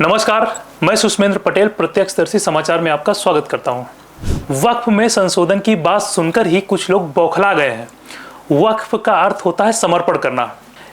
नमस्कार, मैं सुष्मेंद्र पटेल प्रत्यक्षदर्शी समाचार में आपका स्वागत करता हूं। वक्फ में संशोधन की बात सुनकर ही कुछ लोग बौखला गए हैं। वक्फ का अर्थ होता है समर्पण करना,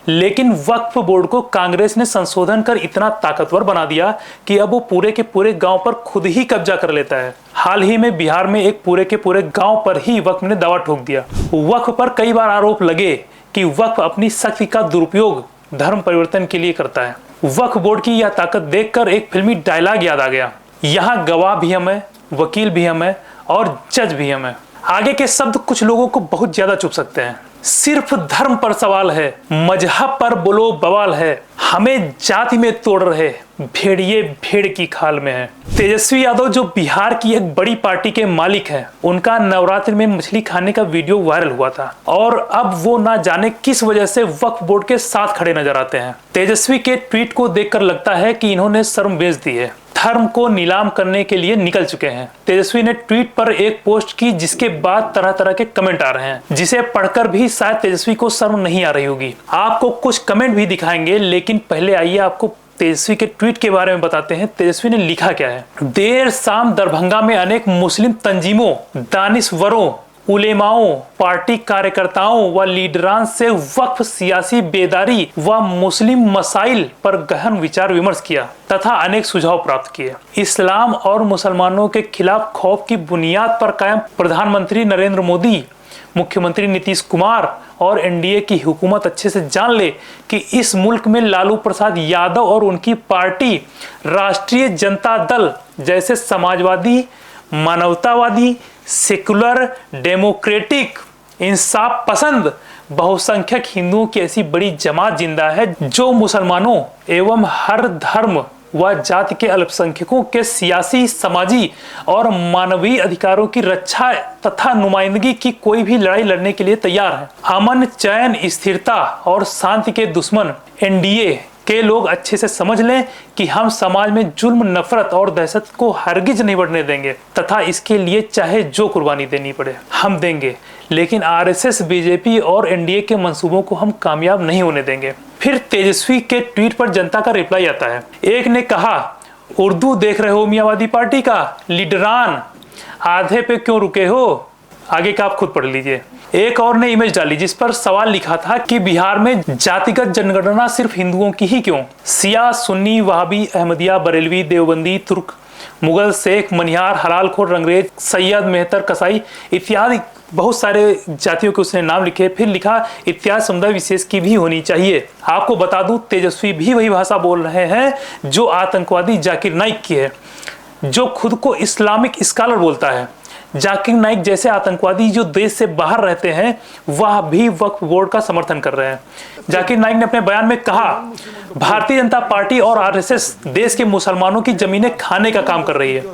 लेकिन वक्फ बोर्ड को कांग्रेस ने संशोधन कर इतना ताकतवर बना दिया कि अब वो पूरे के पूरे गांव पर खुद ही कब्जा कर लेता है। हाल ही में बिहार में एक पूरे के पूरे गांव पर ही वक्फ ने दावा ठोक दिया। वक्फ पर कई बार आरोप लगे कि वक्फ अपनी शक्ति का दुरुपयोग धर्म परिवर्तन के लिए करता है। वक्फ बोर्ड की यह ताकत देखकर एक फिल्मी डायलॉग याद आ गया, यहाँ गवाह भी हम है, वकील भी हम है और जज भी हम है। आगे के शब्द कुछ लोगों को बहुत ज्यादा चुभ सकते हैं। सिर्फ धर्म पर सवाल है, मजहब पर बोलो बवाल है, हमें जाति में तोड़ रहे, भेड़िए भेड़ की खाल में है। तेजस्वी यादव जो बिहार की एक बड़ी पार्टी के मालिक हैं, उनका नवरात्रि में मछली खाने का वीडियो वायरल हुआ था और अब वो ना जाने किस वजह से वक्फ बोर्ड के साथ खड़े नजर आते हैं। तेजस्वी के ट्वीट को देखकर लगता है कि इन्होंने शर्म बेच दी है, धर्म को नीलाम करने के लिए निकल चुके हैं। तेजस्वी ने ट्वीट पर एक पोस्ट की जिसके बाद तरह तरह के कमेंट आ रहे हैं, जिसे पढ़कर भी शायद तेजस्वी को शर्म नहीं आ रही होगी। आपको कुछ कमेंट भी दिखाएंगे, लेकिन पहले आइए आपको तेजस्वी के ट्वीट के बारे में बताते हैं। तेजस्वी ने लिखा क्या है। देर शाम दरभंगा में अनेक मुस्लिम तंजीमों, दानिशवरों, उलेमाओं, पार्टी कार्यकर्ताओं व लीडरान से वक्फ सियासी बेदारी व मुस्लिम मसाइल पर गहन विचार विमर्श किया तथा अनेक सुझाव प्राप्त किए। इस्लाम और मुसलमानों के खिलाफ खौफ की बुनियाद पर कायम प्रधानमंत्री नरेंद्र मोदी, मुख्यमंत्री नीतीश कुमार और एनडीए की हुकूमत अच्छे से जान ले कि इस मुल्क में लालू प्रसाद यादव और उनकी पार्टी राष्ट्रीय जनता दल जैसे समाजवादी, मानवतावादी, सेकुलर, डेमोक्रेटिक, इंसाफ पसंद बहुसंख्यक हिंदुओं की ऐसी बड़ी जमात जिंदा है जो मुसलमानों एवं हर धर्म व जाति के अल्पसंख्यकों के सियासी, समाजी और मानवीय अधिकारों की रक्षा तथा नुमाइंदगी की कोई भी लड़ाई लड़ने के लिए तैयार है। अमन, चैन, स्थिरता और शांति के दुश्मन एनडीए के लोग अच्छे से समझ लें कि हम समाज में जुल्म, नफरत और दहशत को हरगिज नहीं बढ़ने देंगे तथा इसके लिए चाहे जो कुर्बानी देनी पड़े हम देंगे, लेकिन आरएसएस, बीजेपी और एनडीए के मंसूबों को हम कामयाब नहीं होने देंगे। फिर तेजस्वी के ट्वीट पर जनता का रिप्लाई आता है। एक ने कहा, उर्दू देख रहे हो मियाँवादी पार्टी का लीडरान, आधे पे क्यों रुके हो? आगे का आप खुद पढ़ लीजिए। एक और ने इमेज डाली जिस पर सवाल लिखा था कि बिहार में जातिगत जनगणना सिर्फ हिंदुओं की ही क्यों? शिया, सुन्नी, वहाबी, अहमदिया, बरेलवी, देवबंदी, तुर्क, मुगल, शेख, मनिहार, हलालखोर, रंगरेज, सैयद, मेहतर, कसाई इत्यादि बहुत सारे जातियों के उसने नाम लिखे। फिर लिखा इत्यादि समुदाय विशेष की भी होनी चाहिए। आपको बता दूं, तेजस्वी भी वही भाषा बोल रहे हैं जो आतंकवादी जाकिर नाइक की है, जो खुद को इस्लामिक स्कॉलर बोलता है। जाकिर नाइक जैसे आतंकवादी जो देश से बाहर रहते हैं वह भी वक्फ बोर्ड का समर्थन कर रहे हैं। जाकिर नाइक ने अपने बयान में कहा, भारतीय जनता पार्टी और आरएसएस देश के मुसलमानों की जमीनें खाने का काम कर रही है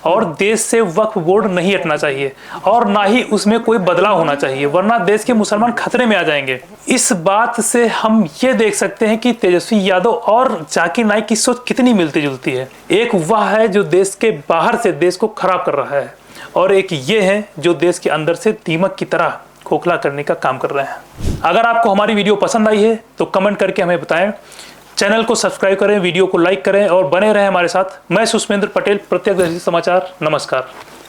और देश से वक्फ बोर्ड नहीं हटना चाहिए और ना ही उसमें कोई बदलाव होना चाहिए, वरना देश के मुसलमान खतरे में आ जाएंगे। इस बात से हम ये देख सकते हैं कि तेजस्वी यादव और जाकिर नाइक की सोच कितनी मिलती जुलती है। एक वह है जो देश के बाहर से देश को खराब कर रहा है और एक ये है जो देश के अंदर से दीमक की तरह खोखला करने का काम कर रहे हैं। अगर आपको हमारी वीडियो पसंद आई है तो कमेंट करके हमें बताएं, चैनल को सब्सक्राइब करें, वीडियो को लाइक करें और बने रहें हमारे साथ। मैं सुष्मेंद्र पटेल, प्रत्यक्षदर्शी समाचार। नमस्कार।